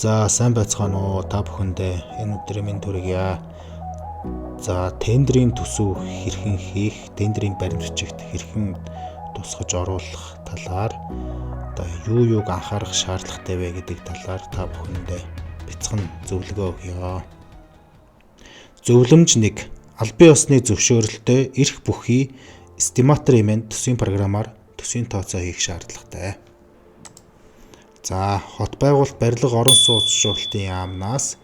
За сайн байцгаана уу та бүхэндээ энэ өдрийн минь төргийа. За тендерийн төсөв хэрхэн хийх, тендерийн баримтчигт хэрхэн тусгаж оруулах талаар одоо юуг анхаарах шаардлагатай вэ гэдэг талаар та бүхэндээ бяцхан зөвлөгөө өгье. Зөвлөмж 1. Албан ёсны зөвшөөрөлтөй эрх бүхий эстиматор хэмээн төсвийн програмаар төсвийн тооцоо хийх шаардлагатай. За хот байгуулалт барилга орон сууц шуултын яамнаас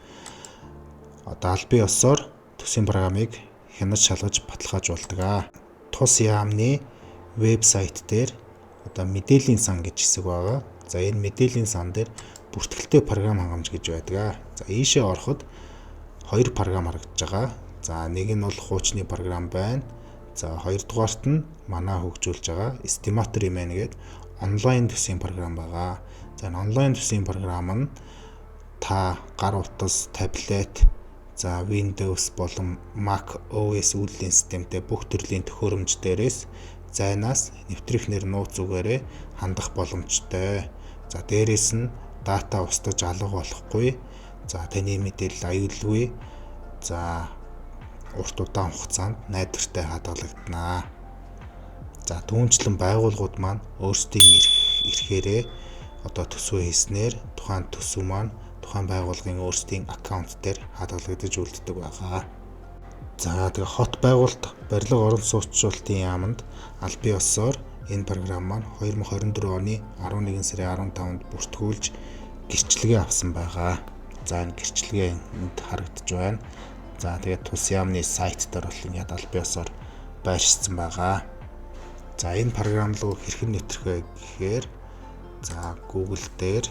одоо албан ёсоор төсвийн програмыг хянаж шалгаж баталгаажуулдаг. Тус яамны вебсайт дээр одоо мэдээллийн сан гэж хэсэг байгаа. За энэ мэдээллийн сан дээр бүртгэлтэй програм хангамж гэж байдаг. За ийшээ ороход хоёр програм харагдаж байгаа. За нэг нь бол хуучны програм байна. За хоёрдугаарт нь манай хөгжүүлж байгаа эстиматор хэмээн гээд онлайн төсвийн програм байгаа. За онлайн төсвийн програм нь та гар утас, таблет, за Windows болон Mac OS үйлдвэрлэлийн системтэй бүх төрлийн төхөөрөмж дээрээс зайнаас нэвтрэх нууц зүгээрээ хандах боломжтой. За дээрээс нь дата устгаж алга болохгүй. За таны мэдээлэл аюулгүй. За урт удаан хугацаанд найдвартай хадгалагдана. За түүнчлэн байгууллагууд маань өөрсдийн эрхээрээ одоо төсвөө хийснээр тухайн төсөв маань тухайн байгууллагын өөрсдийн аккаунт дээр хадгалагдаж үлддэг байгаа. За тэгээ хот байгуулалт барилга орон сууцшуултын яамд албан ёсоор энэ програм маань 2024 оны 11 сарын 15-нд бүртгүүлж гэрчлэгээ авсан байгаа. За энэ гэрчлэгээ энд харагдаж байна. За тэгээд тус яамны сайт дээр бол ингээд албан ёсоор байршсан байгаа. За энэ програм руу хэрхэн нэвтрэх вэ гэхээр за Google дээр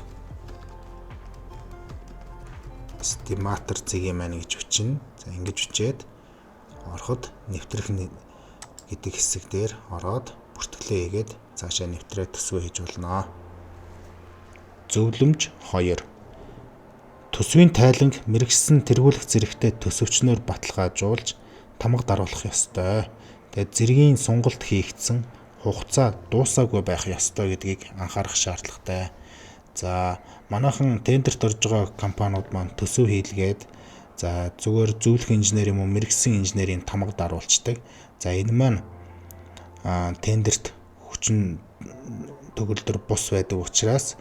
эстиматор зэгийн маань гэж бичнэ. За ингэж бичээд ороход нэвтрэх гэдэг хэсэг дээр ороод бүртгэлээ хийгээд цаашаа нэвтрээ төсвөө хийж болно. Зөвлөмж 2. Төсвийн тайланг мэргэжсэн тэргүүлэх зэрэгтэй төсөвчнөр баталгаажуулж тамга даруулах ёстой. Тэгээд зэргийн сонголт хийгдсэн хугацаа дуусаагүй байх ёстой гэдгийг анхаарах шаардлагатай. За манайхан тендерт орж байгаа компаниуд маань төсөв хийлгээд за зүгээр зөвлөх инженер юм уу мэргэжсэн инженерийн тамга даруулцдаг. За энэ маань тендерт хүчин төгөлдөр бус байдаг учраас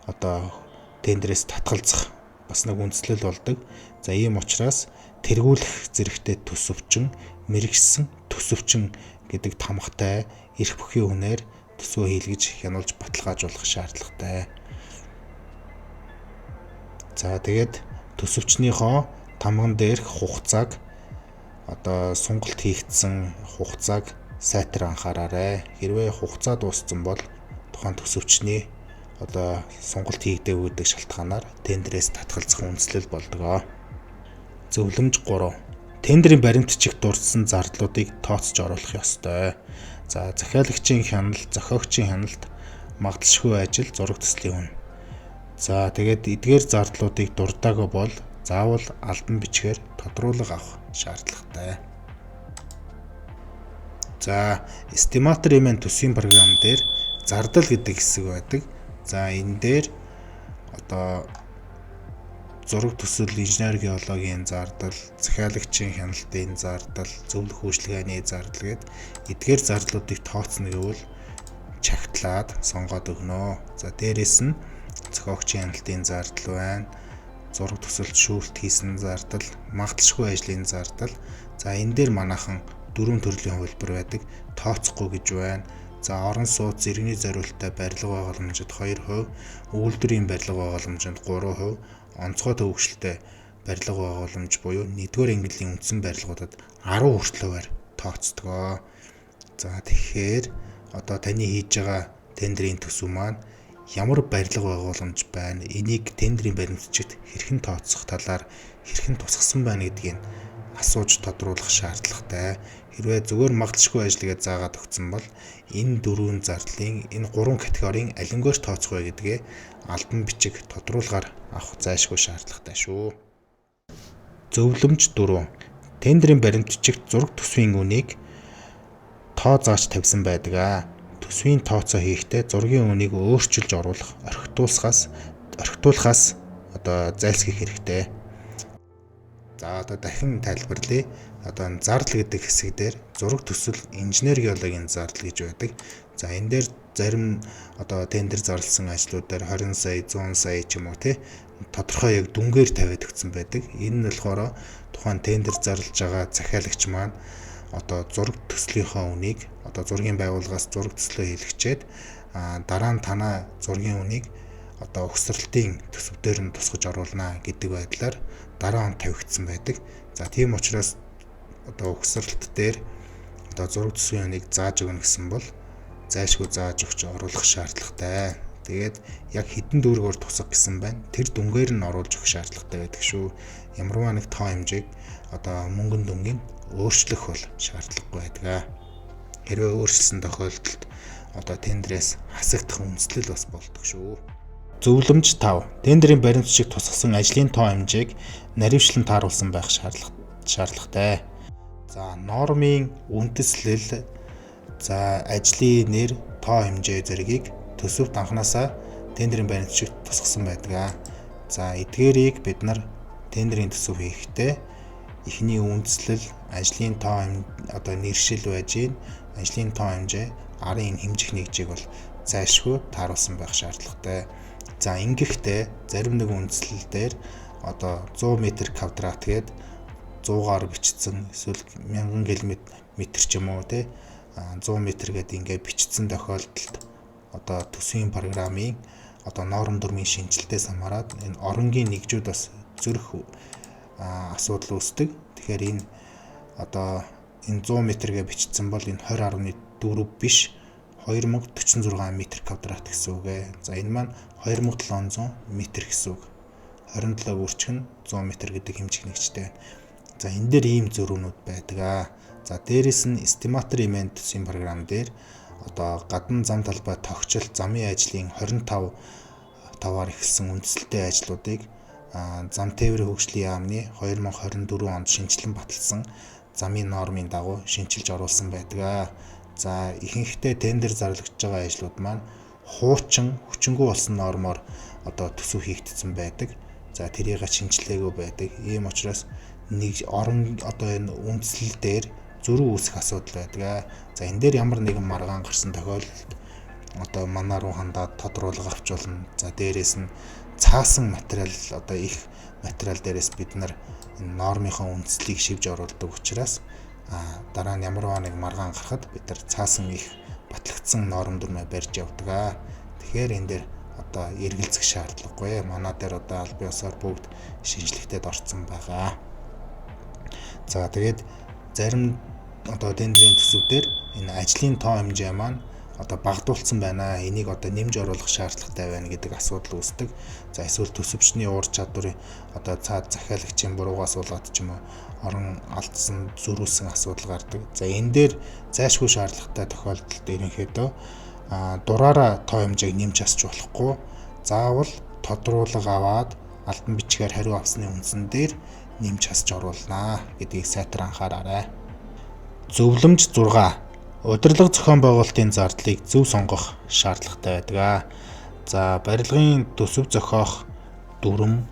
одоо тендерээс татгалзах бас нэг үндслэл болдог. За ийм учраас тэргүүлэх зэрэгтэй төсөвчин, мэргэжсэн төсөвчин гэдэг тамгатай эрх бүхий үнээр төсвөө хийлгэж хянуулж баталгаажуулах шаардлагатай. За тэгээд төсөвчнийхөө тамган дээрх хугацааг одоо сонголт хийгдсэн хугацааг сайтар анхаараарай. Хэрвээ хугацаа дууссан бол тухайн төсөвчний одоо сонголт хийгдээгүй гэдэг шалтгаанаар тендерээс татгалзах үндслэл болдог. Зөвлөмж 3. Тендерийн баримтчигт дурдсан зардлуудыг тооцож оруулах ёстой. За захиалагчийн хяналт, зохиогчийн хяналт, магадлалшгүй ажил, зураг төслийн үн. За тэгээд эдгээр зардлуудыг дурдаагүй бол заавал албан бичгээр тодруулга авах шаардлагатай. За эстиматор хэмээн төсвийн програм дээр зардал гэдэг хэсэг байдаг. За энэ дээр одоо зураг төсөл, инженер геологийн зардал, захиалагчийн хяналтын зардал, зөвлөх үйлчилгээний зардал гээд эдгээр зардлуудыг тооцно гэвэл чагтлаад сонгоод өгнө. За дээрэс нь зохиогчийн хяналтын зардал байна. Зураг төсөлд шүүлт хийсэн зардал, магадлалшгүй ажлын зардал. За энэ дээр манайхан 4 төрлийн хувилбар байдаг. Тооцохгүй гэж байна. За орон сууц иргэний зориулалттай барилга байгууламжид 2%, үйлдвэрийн барилга байгууламжид 3%, онцгой төвөгшөлтэй барилга байгууламж буюу 1-р ангиллын үндсэн барилгуудад 10 хүртэлгээр тооцдог. За тэгэхээр одоо таны хийж байгаа тендерийн төсөв маань ямар барилга байгууламж байна? Энийг тендерийн баримтчигт хэрхэн тооцох талаар хэрхэн тусгасан байна гэдгийг асууж тодруулах шаардлагатай. Хэрвээ зүгээр магадлалшгүй ажил гэж заагаад өгсөн бол энэ 4 зардлын энэ 3 категорийн алингээр тооцох вэ гэдгээ албан бичиг тодруулгаар авах зайлшгүй шаардлагатай шүү. Зөвлөмж 4. Тендерийн баримтчигт зураг төсвийн үнийг тоо зааж тавьсан байдаг. Төсвийн тооцоо хийхдээ зургийн үнийг өөрчилж оруулах, орхитуулахаас одоо зайлсхийх хэрэгтэй. За одоо дахин тайлбарлая. Одоо зардал гэдэг хэсэг дээр зураг төсөл инженер геологийн зардал гэж байдаг. За энэ дээр зарим одоо тендер зарласан ажлуудаар 20 сая, 100 сая ч юм уу тий тодорхой яг дүнгээр тавиад өгсөн байдаг. Энэ нь болохоор тухайн тендер зарлаж байгаа захиалагч маань одоо зураг төслийнхөө үнийг одоо зургийн байгууллагаас зураг төслөө хийлгчээд дараа нь танаа зургийн үнийг одоо угсралтын төсөвдөр нь тусгаж оруулна гэдэг байдлаар дараа нь тавигдсан байдаг. За тийм учраас одоо угсралт дээр одоо зураг төсвийн үнийг зааж өгнө гэсэн бол зайлшгүй зааж өгч оруулах шаардлагатай. Тэгээд яг хэдэн дүүргээр тусах гэсэн байна. Тэр дүнгээр нь оруулж өгөх шаардлагатай байдаг шүү. Ямарваа нэг тоо хэмжээг одоо мөнгөн дүнгийн өөрчлөх бол шаардлагагүй байдаг. Хэрвээ өөрчлөсөн тохиолдолд одоо тендерээс хасагдах үндэслэл бас болдог шүү. Зөвлөмж 5. Тендерийн баримтчиг тусгасан ажлын тоо хэмжээг наривчлан тааруулсан байх шаардлагатай. За нормын үндэслэл за ажлын нэр тоо хэмжээ зэргийг төсөвт анханасаа тендерийн баримтчиг тусгасан байдаг. За эдгээрийг бид нар тендерийн төсөв хийхдээ эхний үндэслэл ажлын тоо одоо нэршил байж гин ажлын тоо хэмжээ арын хэмжих нэгжийг бол зайлшгүй тааруулсан байх шаардлагатай. За ингэхдээ зарим нэг үндэслэл дээр одоо 100 м2 гээд 100-аар бичсэн эсвэл 1000 км ч юм уу те 100 м гэдэг ингээд бичсэн тохиолдолд одоо төсвийн программын одоо норм дүрмийн шинжилтээс хамаарат энэ оронгийн нэгжүүд бас зөрөх асуудал үүсдэг. Тэгэхээр энэ одоо энэ 100 м-гээ бичсэн бол энэ 20.4 биш 2046 м2 гэсэн үг ээ. За энэ маань 2700 м гэсэн үг. 27 өөрчлөн 100 м гэдэг хэмжих нэгжтэй байна. За энэ дээр ийм зөрүүнүүд байдаг. За дээрэс нь эстиматор имент төсвийн програм дээр одоо гадна зам талбай тогтчол замын ажлын 25-аар эхэлсэн үндсэлтэй ажлуудыг зам тээврийн хөгжлийн яамны 2024 онд шинжилэн баталсан замын нормын дагуу шинжилж оруулсан байдаг. За ихэнхдээ тендер зарлагдж байгаа ажлууд маань хуучин хүчингү болсон нормоор одоо төсөв хийгдсэн байдаг. За тэрийг шинжилгээгүй байдаг. Ийм учраас нэг орон одоо энэ үндслэл дээр зөрүү үүсэх асуудал байдаг. За энэ дээр ямар нэгэн маргаан гарсан тохиолдолд одоо манай руу хандаад тодруулга авч болно. За дээрээс нь цаасан материал одоо их материал дээрээс бид нар энэ нормынхаа үндслийг шивж оруулдаг учраас дараа нь ямарваа нэг маргаан гарахад бид нар цаасан их батлагдсан норм дүрмээ барьж явдаг. Тэгэхээр энэ дээр одоо эргэлзэх шаардлагагүй. Манай дээр одоо аль биесээр бүгд шинжлэхтэд орсон байгаа. За тэгээд зарим одоо тендерийн төсөвдөр энэ ажлын тоо хэмжээ маань одоо багдуулсан байна. Энийг одоо нэмж оруулах шаардлагатай байна гэдэг асуудал үүсдэг. За эсвэл төсөвчний уур чадварын одоо цаад захиалагчийн буруугаас болоод ч юм уу орон алдсан зөрүүлсэн асуудал гардаг. За энэ дээр зайлшгүй шаардлагатай тохиолдолд ерөнхийдөө дураараа тоо хэмжээг нэмж асч болохгүй. Заавал тодруулга аваад албан бичгээр хариу авсны үндсэн дээр нэмж асч оруулнаа гэдгийг сайтар анхаараарай. Зөвлөмж 6. Удирдлага зохион байгуулалтын зардлыг зөв сонгох шаардлагатай байдаг. За барилгын төсөв зохиох дүрм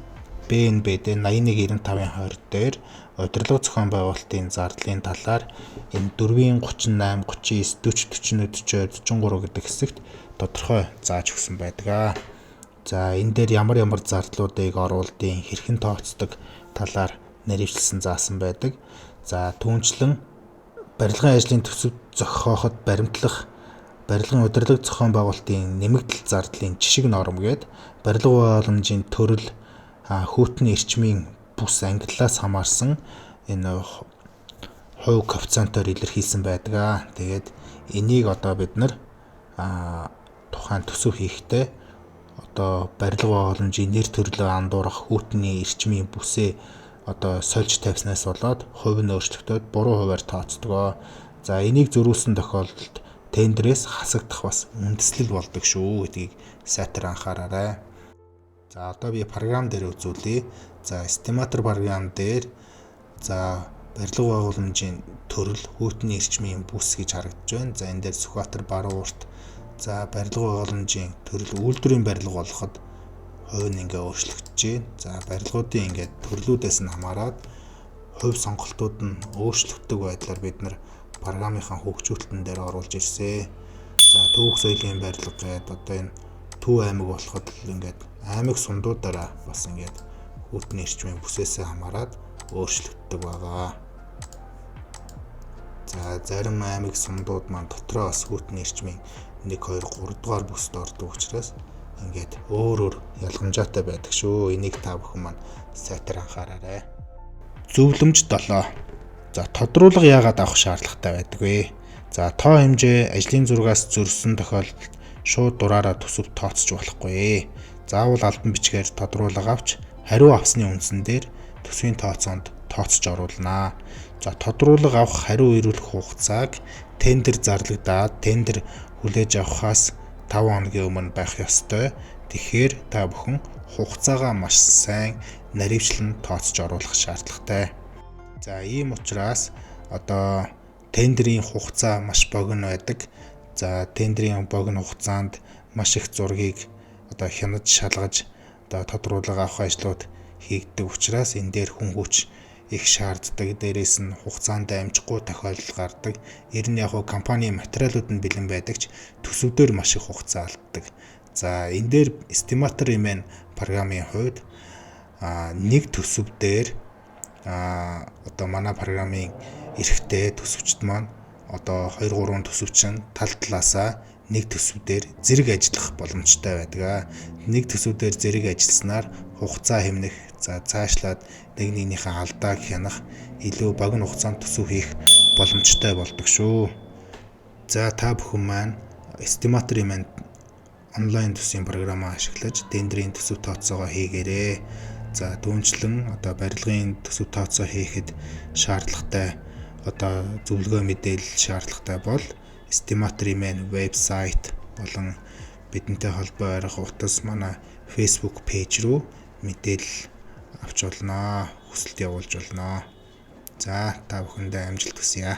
БНБ-д 8195-20 дээр удирдлага зохион байгуулалтын зардлын талаар энэ 4-ийн 38, 39, 40, 40, 43 гэдэг хэсэгт тодорхой зааж өгсөн байдаг. За энэ дээр ямар зардлуудыг оруулдیں, хэрхэн тооцдог талаар нэрвчлсэн заасан байдаг. За түүнчлэн барилгын ажлын төсөв зохиоход баримтлах барилгын удирдлага зохион байгуулалтын нэмэгдэл зардлын жишг норм гээд барилга боломжийн төрөл хүүтний эрчмийн бүс ангиллаас хамаарсан энэ хувь коэффициентээр илэрхийлсэн байдаг. Тэгээд энийг одоо бид нар тухайн төсөв хийхдээ одоо барилга боломжийн нэр төрлөө андуурах хүүтний эрчмийн бүсээ одоо сольж тавьснаас болоод хувь нь өөрчлөгдөд буруу хувиар тооцдог. За энийг зөрүүлсэн тохиолдолд тендерээс хасагдах бас үндэслэл болдог шүү гэдгийг сайтар анхаараарай. За одоо би програм дээр үзүүлье. За эстиматор програм дээр за барилга байгууламжийн төрөл хүүтний эрчмийн бүс гэж харагдаж байна. За энэ дээр Сүхбаатар баруун урт за барилга байгууламжийн төрөл үйлдвэрийн барилга болоход хувь нь ингээ өөрчлөгдөж байна. За барилгуудын ингээд төрлүүдээс нь хамаарат хувь сонголтууд нь өөрчлөгддөг байдлаар бид нар програмынхаа хөгжүүлэлтэн дээр оруулж ирсэн. За төвөг соёлын барилга гэдэг одоо энэ Төв аймаг болоход л ингээд аймаг сундуудаараа бас ингээд хүүтний эрчмийн бүсээсээ хамаарат өөрчлөгддөг байгаа. За зарим аймаг сундууд маань дотроо бас хүүтний эрчмийн 1, 2, 3 дугаар бүсд ордог учраас ингээд өөр ялгамжаатай байдаг шүү. Энийг та бүхэн маань сайтар анхаараарай. Зөвлөмж 7. За тодруулга яагаад авах шаардлагатай байдаг вэ? За тоо хэмжээ ажлын зургаас зөрсөн тохиолдолд шууд дураараа төсөв тооцож болохгүй. Заавал албан бичгээр тодруулга авч хариу авсны үндсэн дээр төсвийн тооцоонд тооцож оруулнаа. За тодруулга авах хариу ирүүлэх хугацааг тендер зарлагдаад тендер хүлээж авахаас 5 хоногийн өмнө байх ёстой. Тэгэхээр та бүхэн хугацаагаа маш сайн наривчлан тооцож оруулах шаардлагатай. За ийм учраас одоо тендерийн хугацаа маш богино байдаг. За тендерийн богино хугацаанд маш их зургийг одоо хянаж шалгаж одоо тодруулга авах ажлууд хийгддэг учраас энэ дээр хүн хүч их шаарддаг. Дээрээс нь хугацаанд амжихгүй тохиолдол гардаг. Ер нь яг компанийн материалууд нь бэлэн байдаг ч төсөвдөр маш их хугацаа алддаг. За энэ дээр Estimator-ийн програмын хувьд нэг төсөв дээр одоо манай програмын эрхтэй төсөвчд маань одоо 2-3 төсөвчин тал талаасаа нэг төсөв дээр зэрэг ажиллах боломжтой байдаг. Нэг төсөв дээр зэрэг ажилласнаар хугацаа хэмнэх, за цаашлаад нэг нэгнийхээ алдааг хянах, илүү богино хугацаанд төсөв хийх боломжтой болдог шүү. За та бүхэн маань Estimator-ийн онлайн төсвийн програмаа ашиглаж тендерийн төсөв тооцоогоо хийгээрэй. За түүнчлэн одоо барилгын төсөв тооцоо хийхэд шаардлагатай одоо зөвлөгөө мэдээлэл шаардлагатай бол Estimator-ийн вебсайт болон бидэнтэй холбоо барих утас манай Facebook пэйж рүү мэдээлэл авч болно, хүсэлт явуулж болно. За та бүхэндээ амжилт хүсье.